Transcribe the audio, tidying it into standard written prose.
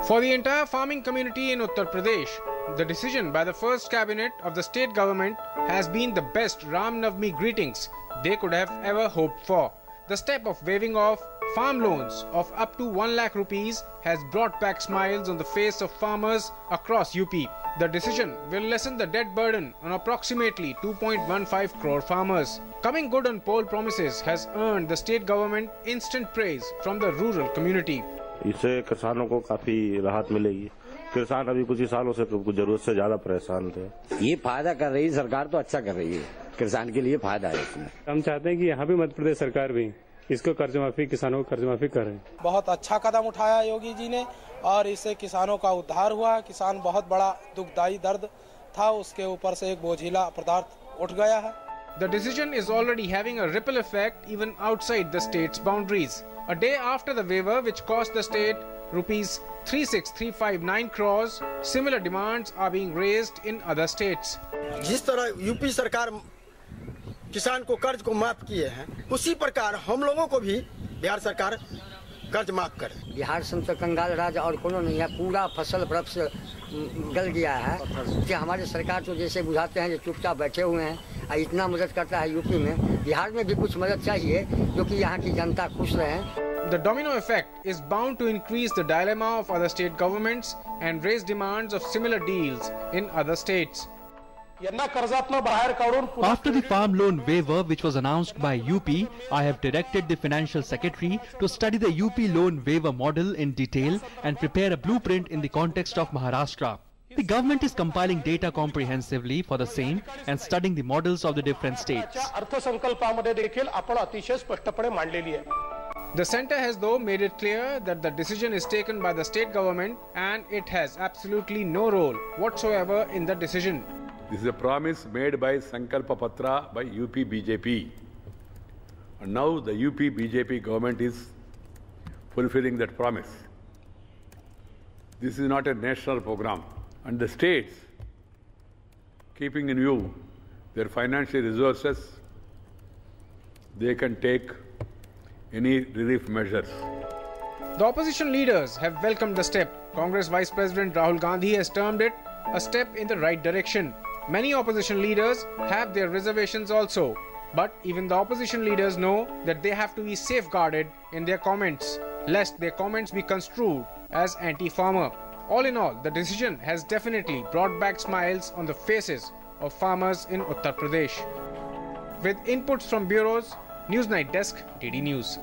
For the entire farming community in Uttar Pradesh, the decision by the first cabinet of the state government has been the best Ram Navami greetings they could have ever hoped for. The step of waiving off farm loans of up to 1 lakh rupees has brought back smiles on the face of farmers across UP. The decision will lessen the debt burden on approximately 2.15 crore farmers. Coming good on poll promises has earned the state government instant praise from the rural community. इससे किसानों को काफी राहत मिलेगी। किसान अभी कुछ ही सालों से कुछ जरूरत से ज्यादा परेशान थे। ये फायदा कर रही है सरकार, तो अच्छा कर रही है, किसान के लिए फायदा है इसमें। हम चाहते हैं कि यहाँ भी मध्य प्रदेश सरकार भी इसको कर्ज माफी, किसानों को कर्ज माफी करे। बहुत अच्छा कदम उठाया योगी जी ने और इससे किसानों का उद्धार हुआ। किसान बहुत बड़ा दुखदायी दर्द था, उसके ऊपर से एक बोझिला पदार्थ उठ गया है। The decision is already having a ripple effect even outside the state's boundaries. A day after the waiver, which cost the state rupees 36,359 crores, similar demands are being raised in other states. जिस तरह UP सरकार किसान को कर्ज को माफ किए हैं, उसी प्रकार हम लोगों को भी बिहार सरकार कर्ज माफ करे। बिहार से तो कंगाल राज और कोनो नहीं है, पूरा फसल बर्फ से गल गया है कि हमारी सरकार तो जैसे बुझाते हैं जो चुपचाप बैठे हुए हैं। इतना मदद करता है यूपी में, बिहार में भी कुछ मदद चाहिए जो कि यहाँ की जनता खुश रहे। The domino effect is bound to increase the dilemma of other state governments and raise demands of similar deals in other states. After the farm loan waiver which was announced by UP, I have directed the Financial Secretary to study the UP loan waiver model in detail and prepare a blueprint in the context of Maharashtra. The government is compiling data comprehensively for the same and studying the models of the different states. The centre has though made it clear that the decision is taken by the state government and it has absolutely no role whatsoever in the decision. This is a promise made by Sankalpa Patra by UP BJP. And now the UP BJP government is fulfilling that promise. This is not a national program. And the states, keeping in view their financial resources, they can take any relief measures. The opposition leaders have welcomed the step. Congress Vice President Rahul Gandhi has termed it a step in the right direction. Many opposition leaders have their reservations also, but even the opposition leaders know that they have to be safeguarded in their comments, lest their comments be construed as anti-farmer. All in all, the decision has definitely brought back smiles on the faces of farmers in Uttar Pradesh. With inputs from bureaus, Newsnight Desk, DD News.